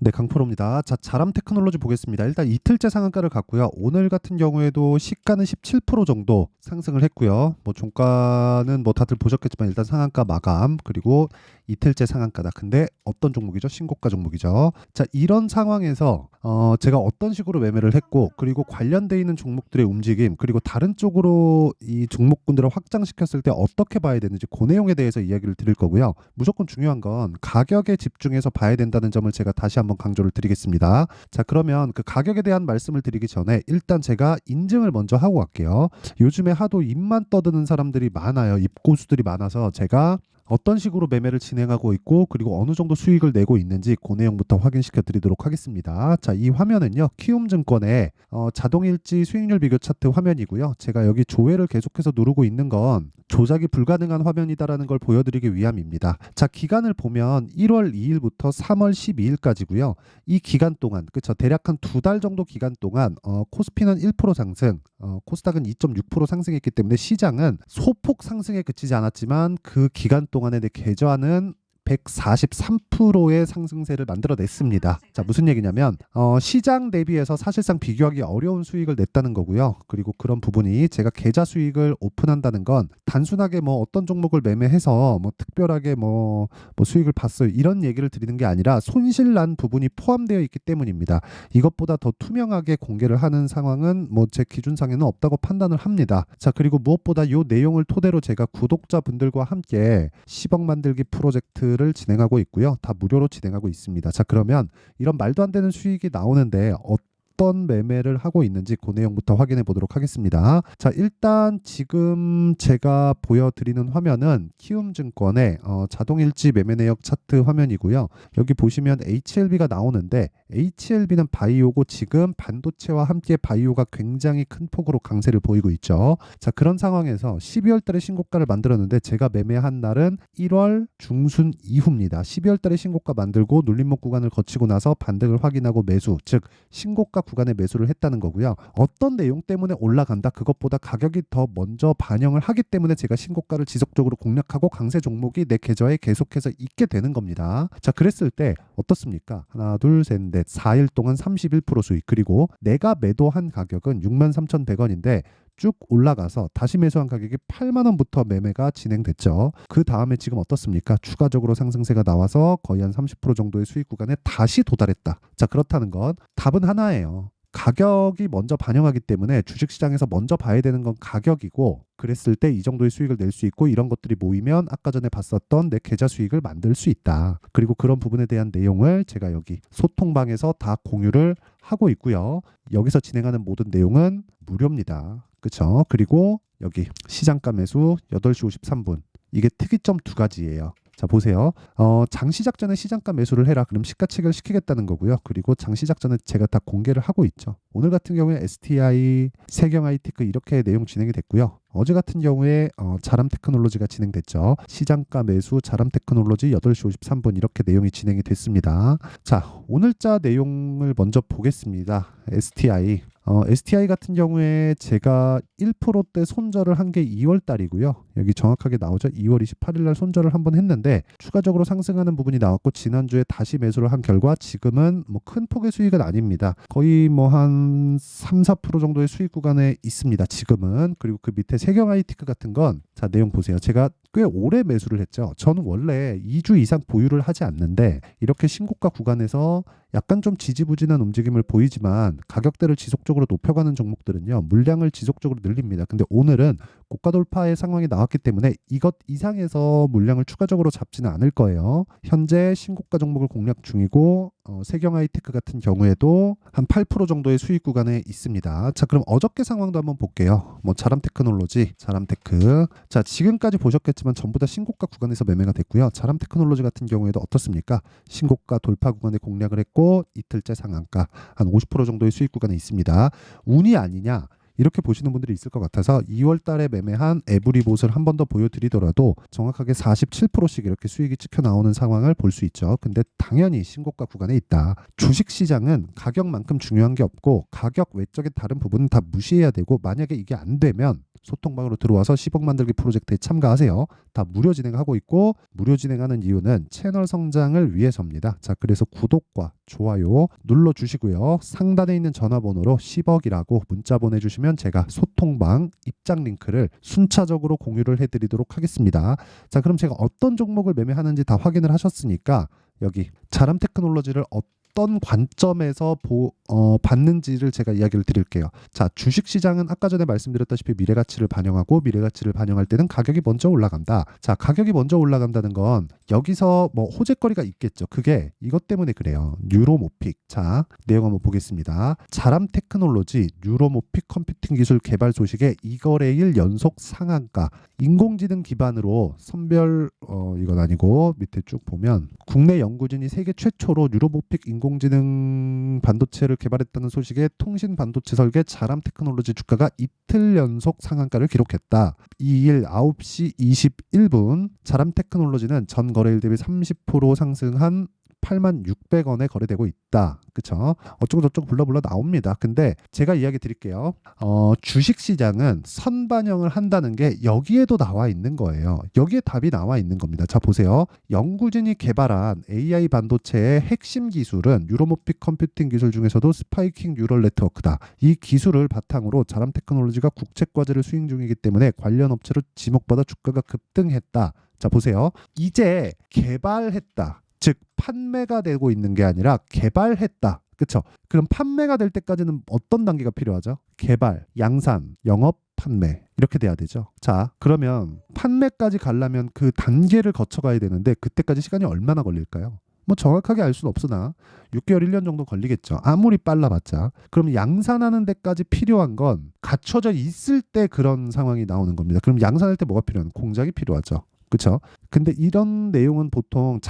네, 강프로입니다. 자, 자람 테크놀로지 보겠습니다. 일단 이틀째 상한가를 갔고요. 오늘 같은 경우에도 시가는 17% 정도 상승을 했고요. 뭐 종가는 뭐 다들 보셨겠지만 일단 상한가 마감 그리고 이틀째 상한가다. 근데 어떤 종목이죠? 신고가 종목이죠. 자, 이런 상황에서 제가 어떤 식으로 매매를 했고 그리고 관련돼 있는 종목들의 움직임 그리고 다른 쪽으로 이 종목군들을 확장시켰을 때 어떻게 봐야 되는지 그 내용에 대해서 이야기를 드릴 거고요. 무조건 중요한 건 가격에 집중해서 봐야 된다는 점을 제가 다시 한번 강조를 드리겠습니다. 자, 그러면 그 가격에 대한 말씀을 드리기 전에 일단 제가 인증을 먼저 하고 갈게요. 요즘에 하도 입만 떠드는 사람들이 많아요. 입고수들이 많아서 제가 어떤 식으로 매매를 진행하고 있고 그리고 어느 정도 수익을 내고 있는지 그 내용부터 확인시켜 드리도록 하겠습니다. 자, 이 화면은요. 키움증권의 자동일지 수익률 비교 차트 화면이고요. 제가 여기 조회를 계속해서 누르고 있는 건 조작이 불가능한 화면이다라는 걸 보여드리기 위함입니다. 자, 기간을 보면 1월 2일부터 3월 12일까지고요. 이 기간 동안 그쵸 대략 한 두 달 정도 기간 동안 코스피는 1% 상승, 코스닥은 2.6% 상승했기 때문에 시장은 소폭 상승에 그치지 않았지만 그 기간 동안에 내 계좌는 143%의 상승세를 만들어냈습니다. 자, 무슨 얘기냐면 시장 대비해서 사실상 비교하기 어려운 수익을 냈다는 거고요. 그리고 그런 부분이 제가 계좌 수익을 오픈한다는 건 단순하게 뭐 어떤 종목을 매매해서 뭐 특별하게 뭐 수익을 봤어요 이런 얘기를 드리는 게 아니라 손실 난 부분이 포함되어 있기 때문입니다. 이것보다 더 투명하게 공개를 하는 상황은 뭐 제 기준상에는 없다고 판단을 합니다. 자, 그리고 무엇보다 이 내용을 토대로 제가 구독자분들과 함께 10억 만들기 프로젝트를 진행하고 있고요. 다 무료로 진행하고 있습니다. 자, 그러면 이런 말도 안 되는 수익이 나오는데 어떤 매매를 하고 있는지 그 내용부터 확인해 보도록 하겠습니다. 자, 일단 지금 제가 보여드리는 화면은 키움증권의 자동일지 매매 내역 차트 화면이고요. 여기 보시면 HLB가 나오는데 HLB는 바이오고 지금 반도체와 함께 바이오가 굉장히 큰 폭으로 강세를 보이고 있죠. 자, 그런 상황에서 12월 달에 신고가를 만들었는데 제가 매매한 날은 1월 중순 이후입니다. 12월 달에 신고가 만들고 눌림목 구간을 거치고 나서 반등을 확인하고 매수, 즉 신고가 구간에 매수를 했다는 거고요. 어떤 내용 때문에 올라간다? 그것보다 가격이 더 먼저 반영을 하기 때문에 제가 신고가를 지속적으로 공략하고 강세 종목이 내 계좌에 계속해서 있게 되는 겁니다. 자, 그랬을 때 어떻습니까? 하나, 둘, 셋, 넷, 4일 동안 31% 수익 그리고 내가 매도한 가격은 63,100원인데 쭉 올라가서 다시 매수한 가격이 8만 원부터 매매가 진행됐죠. 그 다음에 지금 어떻습니까? 추가적으로 상승세가 나와서 거의 한 30% 정도의 수익 구간에 다시 도달했다. 자, 그렇다는 건 답은 하나예요. 가격이 먼저 반영하기 때문에 주식시장에서 먼저 봐야 되는 건 가격이고 그랬을 때 이 정도의 수익을 낼 수 있고 이런 것들이 모이면 아까 전에 봤었던 내 계좌 수익을 만들 수 있다. 그리고 그런 부분에 대한 내용을 제가 여기 소통방에서 다 공유를 하고 있고요. 여기서 진행하는 모든 내용은 무료입니다. 그쵸? 그리고 여기 시장가 매수 8시 53분 이게 특이점 두 가지예요. 자, 보세요. 장시작 전에 시장가 매수를 해라. 그럼 시가책을 시키겠다는 거고요. 그리고 장시작 전에 제가 다 공개를 하고 있죠. 오늘 같은 경우에 STI, 세경 IT크 이렇게 내용 진행이 됐고요. 어제 같은 경우에 자람 테크놀로지가 진행됐죠. 시장가 매수 자람 테크놀로지 8시 53분 이렇게 내용이 진행이 됐습니다. 자, 오늘자 내용을 먼저 보겠습니다. STI. STI 같은 경우에 제가 1%대 손절을 한 게 2월 달이고요. 여기 정확하게 나오죠. 2월 28일 날 손절을 한번 했는데 추가적으로 상승하는 부분이 나왔고 지난주에 다시 매수를 한 결과 지금은 뭐 큰 폭의 수익은 아닙니다. 거의 뭐 한 3, 4% 정도의 수익 구간에 있습니다. 지금은. 그리고 그 밑에 세경 IT크 같은 건 자, 내용 보세요. 제가 꽤 오래 매수를 했죠. 저는 원래 2주 이상 보유를 하지 않는데 이렇게 신고가 구간에서 약간 좀 지지부진한 움직임을 보이지만 가격대를 지속적으로 높여가는 종목들은요. 물량을 지속적으로 늘립니다. 근데 오늘은 고가 돌파의 상황이 나왔기 때문에 이것 이상에서 물량을 추가적으로 잡지는 않을 거예요. 현재 신고가 종목을 공략 중이고 세경 하이테크 같은 경우에도 한 8% 정도의 수익 구간에 있습니다. 자, 그럼 어저께 상황도 한번 볼게요. 뭐 자람 테크놀로지, 자람테크. 자, 지금까지 보셨겠지만 전부 다 신고가 구간에서 매매가 됐고요. 자람 테크놀로지 같은 경우에도 어떻습니까? 신고가 돌파 구간에 공략을 했고 이틀째 상한가 한 50% 정도의 수익 구간에 있습니다. 운이 아니냐? 이렇게 보시는 분들이 있을 것 같아서 2월 달에 매매한 에브리봇을 한 번 더 보여드리더라도 정확하게 47%씩 이렇게 수익이 찍혀 나오는 상황을 볼 수 있죠. 근데 당연히 신고가 구간에 있다. 주식시장은 가격만큼 중요한 게 없고 가격 외적인 다른 부분은 다 무시해야 되고, 만약에 이게 안 되면 소통방으로 들어와서 10억 만들기 프로젝트에 참가하세요. 다 무료 진행하고 있고, 무료 진행하는 이유는 채널 성장을 위해서입니다. 자, 그래서 구독과 좋아요 눌러주시고요. 상단에 있는 전화번호로 10억이라고 문자 보내주시면 제가 소통방 입장 링크를 순차적으로 공유를 해드리도록 하겠습니다. 자, 그럼 제가 어떤 종목을 매매하는지 다 확인을 하셨으니까 여기 자람 테크놀로지를 어떤 관점에서 봤는지를 제가 이야기를 드릴게요. 자, 주식시장은 아까 전에 말씀드렸다시피 미래가치를 반영하고, 미래가치를 반영할 때는 가격이 먼저 올라간다. 자, 가격이 먼저 올라간다는 건 여기서 뭐 호재거리가 있겠죠. 그게 이것 때문에 그래요. 뉴로모픽. 자, 내용 한번 보겠습니다. 자람 테크놀로지 뉴로모픽 컴퓨팅 기술 개발 소식에 2거래일 연속 상한가. 인공지능 기반으로 선별 이건 아니고 밑에 쭉 보면 국내 연구진이 세계 최초로 뉴로모픽 인공지능 반도체를 개발했다는 소식에 통신 반도체 설계 자람 테크놀로지 주가가 이틀 연속 상한가를 기록했다. 2일 9시 21분 자람 테크놀로지는 전 거래일 대비 30% 상승한 86,600원에 거래되고 있다. 그쵸? 어쩌고 저쩌고 불러불러 나옵니다. 근데 제가 이야기 드릴게요. 주식시장은 선반영을 한다는 게 여기에도 나와 있는 거예요. 여기에 답이 나와 있는 겁니다. 자, 보세요. 연구진이 개발한 AI 반도체의 핵심 기술은 뉴로모픽 컴퓨팅 기술 중에서도 스파이킹 뉴럴 네트워크다. 이 기술을 바탕으로 자람 테크놀로지가 국책과제를 수행 중이기 때문에 관련 업체로 지목받아 주가가 급등했다. 자, 보세요. 이제 개발했다. 즉 판매가 되고 있는 게 아니라 개발했다. 그렇죠? 그럼 판매가 될 때까지는 어떤 단계가 필요하죠? 개발, 양산, 영업, 판매 이렇게 돼야 되죠. 자, 그러면 판매까지 가려면 그 단계를 거쳐가야 되는데 그때까지 시간이 얼마나 걸릴까요? 뭐 정확하게 알 수는 없으나 6개월, 1년 정도 걸리겠죠. 아무리 빨라봤자. 그럼 양산하는 데까지 필요한 건 갖춰져 있을 때 그런 상황이 나오는 겁니다. 그럼 양산할 때 뭐가 필요한? 공장이 필요하죠. 그렇죠? 근데 이런 내용은 보통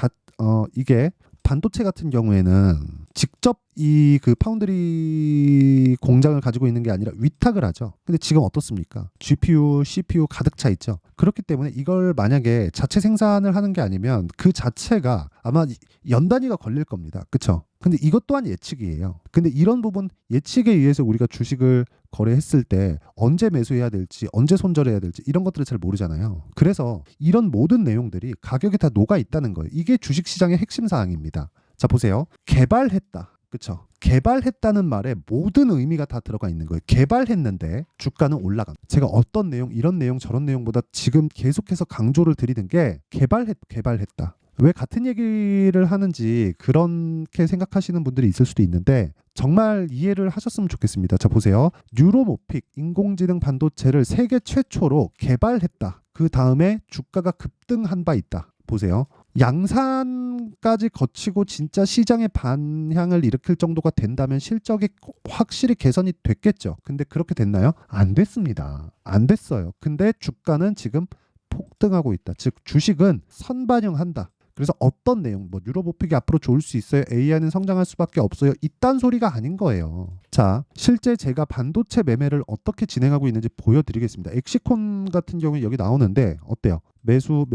이게 반도체 같은 경우에는 직접 이 그 파운드리 공장을 가지고 있는 게 아니라 위탁을 하죠. 근데 지금 어떻습니까? GPU, CPU 가득 차 있죠. 그렇기 때문에 이걸 만약에 자체 생산을 하는 게 아니면 그 자체가 아마 연 단위가 걸릴 겁니다. 그렇죠? 근데 이것 또한 예측이에요. 근데 이런 부분 예측에 의해서 우리가 주식을 거래했을 때 언제 매수해야 될지, 언제 손절해야 될지 이런 것들을 잘 모르잖아요. 그래서 이런 모든 내용들이 가격에 다 녹아 있다는 거예요. 이게 주식시장의 핵심 사항입니다. 자, 보세요. 개발했다. 그렇죠? 개발했다는 말에 모든 의미가 다 들어가 있는 거예요. 개발했는데 주가는 올라간. 제가 어떤 내용, 이런 내용, 저런 내용보다 지금 계속해서 강조를 드리는 게 개발했다. 왜 같은 얘기를 하는지 그렇게 생각하시는 분들이 있을 수도 있는데 정말 이해를 하셨으면 좋겠습니다. 자, 보세요. 뉴로모픽 인공지능 반도체를 세계 최초로 개발했다. 그 다음에 주가가 급등한 바 있다. 보세요. 양산까지 거치고 진짜 시장의 반향을 일으킬 정도가 된다면 실적이 확실히 개선이 됐겠죠. 근데 그렇게 됐나요? 안 됐습니다. 안 됐어요. 근데 주가는 지금 폭등하고 있다. 즉 주식은 선반영한다. 그래서 어떤 내용, 뭐 뉴로모픽이 앞으로 좋을 수 있어요. AI는 성장할 수밖에 없어요. 이딴 소리가 아닌 거예요. 자, 실제 제가 반도체 매매를 어떻게 진행하고 있는지 보여드리겠습니다. 엑시콘 같은 경우에 여기 나오는데 어때요? 매도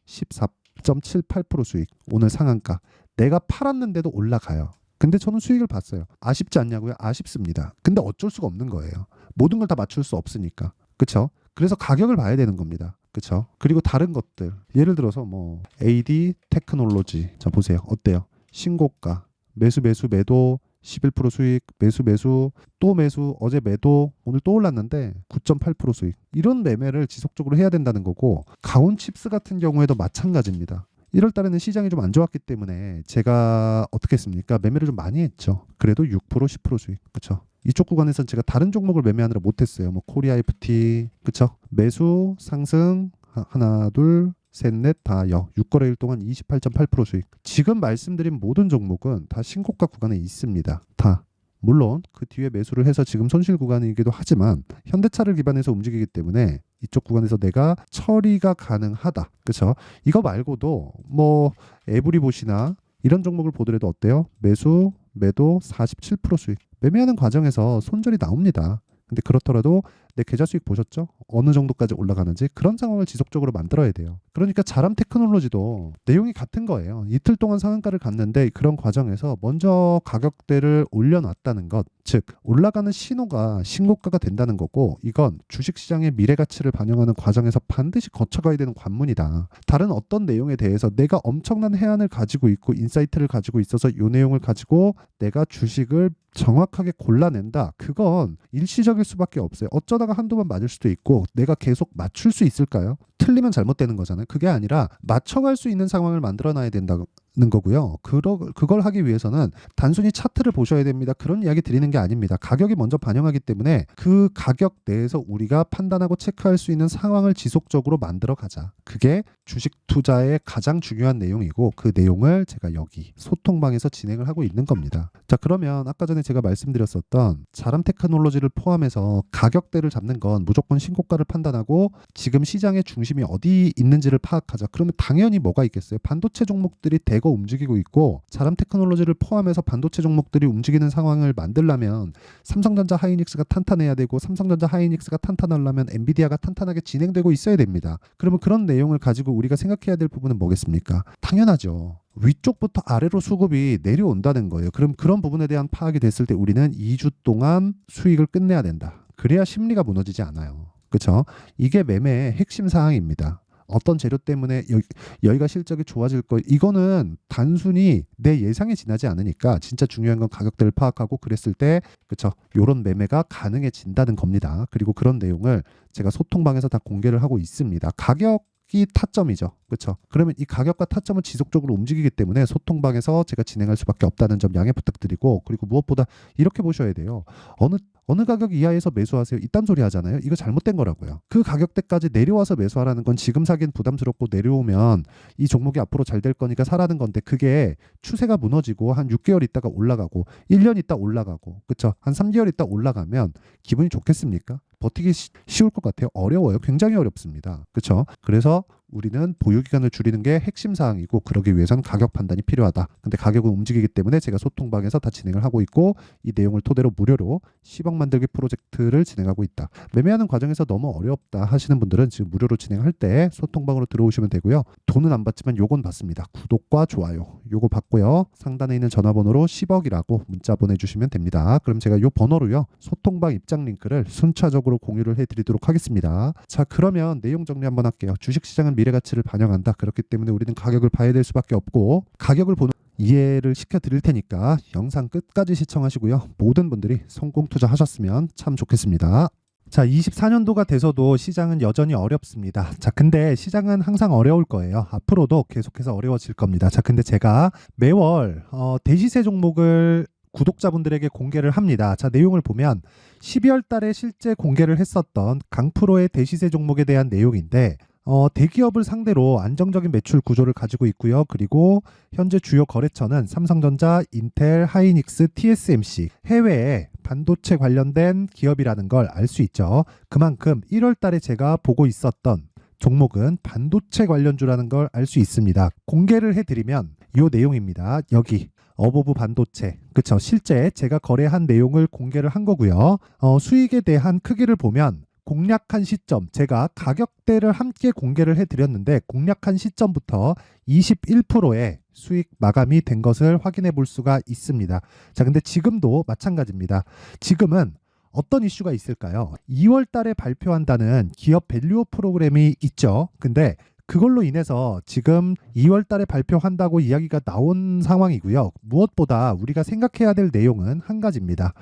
14.78% 수익. 오늘 상한가. 내가 팔았는데도 올라가요. 근데 저는 수익을 봤어요. 아쉽지 않냐고요? 아쉽습니다. 근데 어쩔 수가 없는 거예요. 모든 걸 다 맞출 수 없으니까. 그렇죠? 그래서 가격을 봐야 되는 겁니다. 그렇죠? 그리고 다른 것들. 예를 들어서 뭐 AD 테크놀로지. 자, 보세요. 어때요? 신고가. 매도 11% 수익, 매수, 또 매수, 어제 매도, 오늘 또 올랐는데 9.8% 수익. 이런 매매를 지속적으로 해야 된다는 거고, 가온칩스 같은 경우에도 마찬가지입니다. 1월 달에는 시장이 좀 안 좋았기 때문에 제가 어떻게 했습니까? 매매를 좀 많이 했죠. 그래도 6%, 10% 수익. 그렇죠? 이쪽 구간에서는 제가 다른 종목을 매매하느라 못했어요. 뭐 코리아 FT, 그렇죠? 매수, 상승, 하나, 둘, 셋, 넷, 다 6거래일 동안 28.8% 수익. 지금 말씀드린 모든 종목은 다 신고가 구간에 있습니다. 다. 물론 그 뒤에 매수를 해서 지금 손실 구간이기도 하지만 현대차를 기반해서 움직이기 때문에 이쪽 구간에서 내가 처리가 가능하다. 그렇죠? 이거 말고도 뭐 에브리봇이나 이런 종목을 보더라도 어때요? 매도 47% 수익. 매매하는 과정에서 손절이 나옵니다. 근데 그렇더라도 내 계좌 수익 보셨죠? 어느 정도까지 올라가는지 그런 상황을 지속적으로 만들어야 돼요. 그러니까 자람 테크놀로지도 내용이 같은 거예요. 이틀 동안 상한가를 갔는데 그런 과정에서 먼저 가격대를 올려놨다는 것, 즉 올라가는 신호가 신고가가 된다는 거고, 이건 주식시장의 미래 가치를 반영하는 과정에서 반드시 거쳐가야 되는 관문이다. 다른 어떤 내용에 대해서 내가 엄청난 해안을 가지고 있고 인사이트를 가지고 있어서 이 내용을 가지고 내가 주식을 정확하게 골라낸다. 그건 일시적일 수밖에 없어요. 어쩌다가 한두 번 맞을 수도 있고 내가 계속 맞출 수 있을까요? 틀리면 잘못되는 거잖아요. 그게 아니라 맞춰갈 수 있는 상황을 만들어놔야 된다는 거고요. 그걸 하기 위해서는 단순히 차트를 보셔야 됩니다. 그런 이야기 드리는 게 아닙니다. 가격이 먼저 반영하기 때문에 그 가격 내에서 우리가 판단하고 체크할 수 있는 상황을 지속적으로 만들어 가자. 그게 주식 투자의 가장 중요한 내용이고, 그 내용을 제가 여기 소통방에서 진행을 하고 있는 겁니다. 자, 그러면 아까 전에 제가 말씀드렸었던 자람 테크놀로지를 포함해서 가격대를 잡는 건 무조건 신고가를 판단하고 지금 시장의 중심이 어디 있는지를 파악하자. 그러면 당연히 뭐가 있겠어요? 반도체 종목들이 대거 움직이고 있고, 자람 테크놀로지를 포함해서 반도체 종목들이 움직이는 상황을 만들려면 삼성전자 하이닉스가 탄탄해야 되고, 삼성전자 하이닉스가 탄탄하려면 엔비디아가 탄탄하게 진행되고 있어야 됩니다. 그러면 그런 내용을 가지고 우리가 생각해야 될 부분은 뭐겠습니까? 당연하죠. 위쪽부터 아래로 수급이 내려온다는 거예요. 그럼 그런 부분에 대한 파악이 됐을 때 우리는 2주 동안 수익을 끝내야 된다. 그래야 심리가 무너지지 않아요. 그렇죠? 이게 매매의 핵심 사항입니다. 어떤 재료 때문에 여기가 실적이 좋아질 거, 이거는 단순히 내 예상에 지나지 않으니까 진짜 중요한 건 가격대를 파악하고 그랬을 때, 그렇죠, 요런 매매가 가능해진다는 겁니다. 그리고 그런 내용을 제가 소통방에서 다 공개를 하고 있습니다. 가격이 타점이죠. 그렇죠? 그러면 이 가격과 타점은 지속적으로 움직이기 때문에 소통방에서 제가 진행할 수밖에 없다는 점 양해 부탁드리고, 그리고 무엇보다 이렇게 보셔야 돼요. 어느 가격 이하에서 매수하세요. 이딴 소리 하잖아요. 이거 잘못된 거라고요. 그 가격대까지 내려와서 매수하라는 건 지금 사기엔 부담스럽고, 내려오면 이 종목이 앞으로 잘 될 거니까 사라는 건데, 그게 추세가 무너지고 한 6개월 있다가 올라가고 1년 있다 올라가고, 그렇죠? 한 3개월 있다 올라가면 기분이 좋겠습니까? 버티기 쉬울 것 같아요? 어려워요. 굉장히 어렵습니다. 그렇죠? 그래서 우리는 보유기간을 줄이는 게 핵심 사항이고, 그러기 위해서는 가격 판단이 필요하다. 근데 가격은 움직이기 때문에 제가 소통방에서 다 진행을 하고 있고, 이 내용을 토대로 무료로 10억 만들기 프로젝트를 진행하고 있다. 매매하는 과정에서 너무 어렵다 하시는 분들은 지금 무료로 진행할 때 소통방으로 들어오시면 되고요. 돈은 안 받지만 요건 받습니다. 구독과 좋아요 요거 받고요. 상단에 있는 전화번호로 10억이라고 문자 보내주시면 됩니다. 그럼 제가 요 번호로요, 소통방 입장 링크를 순차적으로 공유를 해드리도록 하겠습니다. 자, 그러면 내용 정리 한번 할게요. 주식시장은 미래 가치를 반영한다. 그렇기 때문에 우리는 가격을 봐야 될 수밖에 없고, 가격을 보는 이해를 시켜 드릴 테니까 영상 끝까지 시청하시고요. 모든 분들이 성공 투자하셨으면 참 좋겠습니다. 자, 24년도가 돼서도 시장은 여전히 어렵습니다. 자, 근데 시장은 항상 어려울 거예요. 앞으로도 계속해서 어려워질 겁니다. 자, 근데 제가 매월 대시세 종목을 구독자분들에게 공개를 합니다. 자, 내용을 보면 12월 달에 실제 공개를 했었던 강프로의 대시세 종목에 대한 내용인데, 대기업을 상대로 안정적인 매출 구조를 가지고 있고요. 그리고 현재 주요 거래처는 삼성전자, 인텔, 하이닉스, TSMC, 해외에 반도체 관련된 기업이라는 걸 알 수 있죠. 그만큼 1월 달에 제가 보고 있었던 종목은 반도체 관련주라는 걸 알 수 있습니다. 공개를 해드리면 이 내용입니다. 여기 어보브 반도체, 그쵸? 실제 제가 거래한 내용을 공개를 한 거고요. 수익에 대한 크기를 보면 공략한 시점, 제가 가격대를 함께 공개를 해드렸는데 공략한 시점부터 21%의 수익 마감이 된 것을 확인해 볼 수가 있습니다. 자, 근데 지금도 마찬가지입니다. 지금은 어떤 이슈가 있을까요? 2월 달에 발표한다는 기업 밸류업 프로그램이 있죠. 근데 그걸로 인해서 지금 2월 달에 발표한다고 이야기가 나온 상황이고요. 무엇보다 우리가 생각해야 될 내용은 한 가지입니다.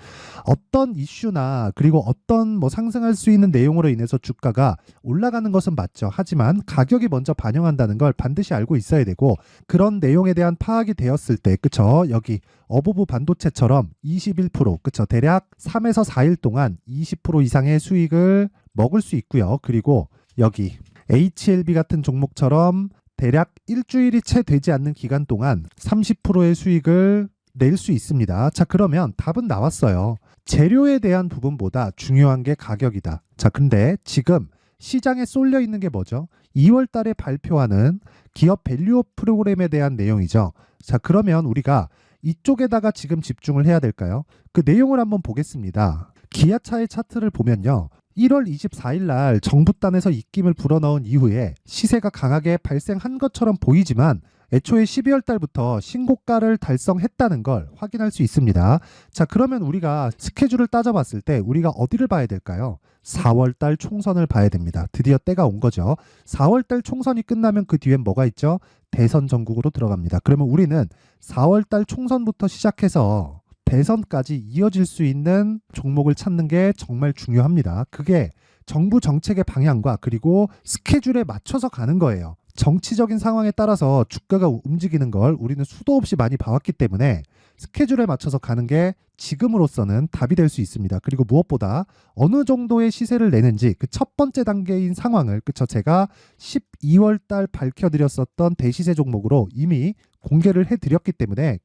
어떤 이슈나 그리고 어떤 상승할 수 있는 내용으로 인해서 주가가 올라가는 것은 맞죠. 하지만 가격이 먼저 반영한다는 걸 반드시 알고 있어야 되고, 그런 내용에 대한 파악이 되었을 때, 그쵸? 여기 어보브 반도체처럼 21%, 그쵸? 대략 3에서 4일 동안 20% 이상의 수익을 먹을 수 있고요. 그리고 여기 HLB 같은 종목처럼 대략 일주일이 채 되지 않는 기간 동안 30%의 수익을 낼 수 있습니다. 자, 그러면 답은 나왔어요. 재료에 대한 부분보다 중요한 게 가격이다. 자, 근데 지금 시장에 쏠려 있는 게 뭐죠? 2월 달에 발표하는 기업 밸류업 프로그램에 대한 내용이죠. 자, 그러면 우리가 이쪽에다가 지금 집중을 해야 될까요? 그 내용을 한번 보겠습니다. 기아차의 차트를 보면요. 1월 24일 날 정부단에서 입김을 불어넣은 이후에 시세가 강하게 발생한 것처럼 보이지만 애초에 12월 달부터 신고가를 달성했다는 걸 확인할 수 있습니다. 자, 그러면 우리가 스케줄을 따져봤을 때 우리가 어디를 봐야 될까요? 4월 달 총선을 봐야 됩니다. 드디어 때가 온 거죠. 4월 달 총선이 끝나면 그 뒤엔 뭐가 있죠? 대선 전국으로 들어갑니다. 그러면 우리는 4월 달 총선부터 시작해서 대선까지 이어질 수 있는 종목을 찾는 게 정말 중요합니다. 그게 정부 정책의 방향과 그리고 스케줄에 맞춰서 가는 거예요. 정치적인 상황에 따라서 주가가 움직이는 걸 우리는 수도 없이 많이 봐왔기 때문에 스케줄에 맞춰서 가는 게 지금으로서는 답이 될 수 있습니다. 그리고 무엇보다 어느 정도의 시세를 내는지 그 첫 번째 단계인 상황을 제가 12월 달 밝혀드렸었던 대시세 종목으로 이미 공개를 해드렸기 때문에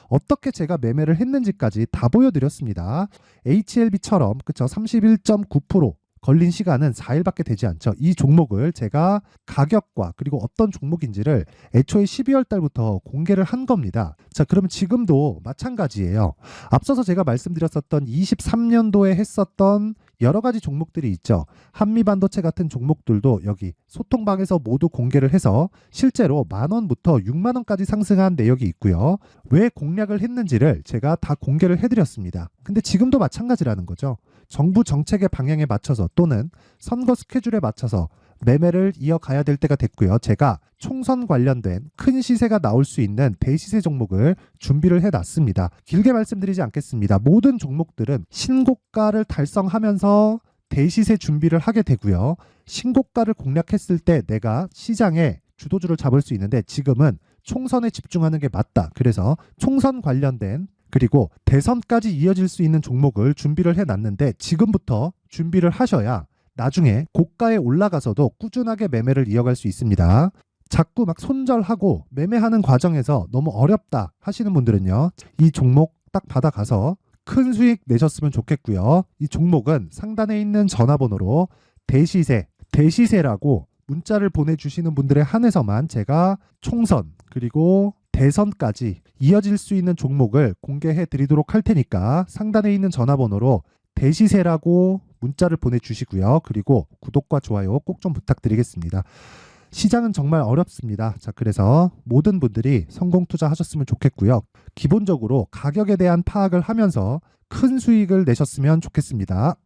어떻게 제가 매매를 했는지까지 다 보여드렸습니다. HLB처럼 31.9% 걸린 시간은 4일밖에 되지 않죠. 이 종목을 제가 가격과 그리고 어떤 종목인지를 애초에 12월 달부터 공개를 한 겁니다. 자, 그러면 지금도 마찬가지예요. 앞서서 제가 말씀드렸었던 23년도에 했었던 여러 가지 종목들이 있죠. 한미반도체 같은 종목들도 여기 소통방에서 모두 공개를 해서 실제로 10,000원부터 60,000원까지 상승한 내역이 있고요. 왜 공략을 했는지를 제가 다 공개를 해드렸습니다. 근데 지금도 마찬가지라는 거죠. 정부 정책의 방향에 맞춰서 또는 선거 스케줄에 맞춰서 매매를 이어가야 될 때가 됐고요. 제가 총선 관련된 큰 시세가 나올 수 있는 대시세 종목을 준비를 해놨습니다. 길게 말씀드리지 않겠습니다. 모든 종목들은 신고가를 달성하면서 대시세 준비를 하게 되고요. 신고가를 공략했을 때 내가 시장에 주도주를 잡을 수 있는데 지금은 총선에 집중하는 게 맞다. 그래서 총선 관련된 그리고 대선까지 이어질 수 있는 종목을 준비를 해놨는데 지금부터 준비를 하셔야 나중에 고가에 올라가서도 꾸준하게 매매를 이어갈 수 있습니다. 자꾸 막 손절하고 매매하는 과정에서 너무 어렵다 하시는 분들은요. 이 종목 딱 받아가서 큰 수익 내셨으면 좋겠고요. 이 종목은 상단에 있는 전화번호로 대시세라고 문자를 보내주시는 분들에 한해서만 제가 총선 그리고 대선까지 이어질 수 있는 종목을 공개해 드리도록 할 테니까 상단에 있는 전화번호로 대시세라고 문자를 보내주시고요. 그리고 구독과 좋아요 꼭 좀 부탁드리겠습니다. 시장은 정말 어렵습니다. 자, 그래서 모든 분들이 성공 투자하셨으면 좋겠고요. 기본적으로 가격에 대한 파악을 하면서 큰 수익을 내셨으면 좋겠습니다.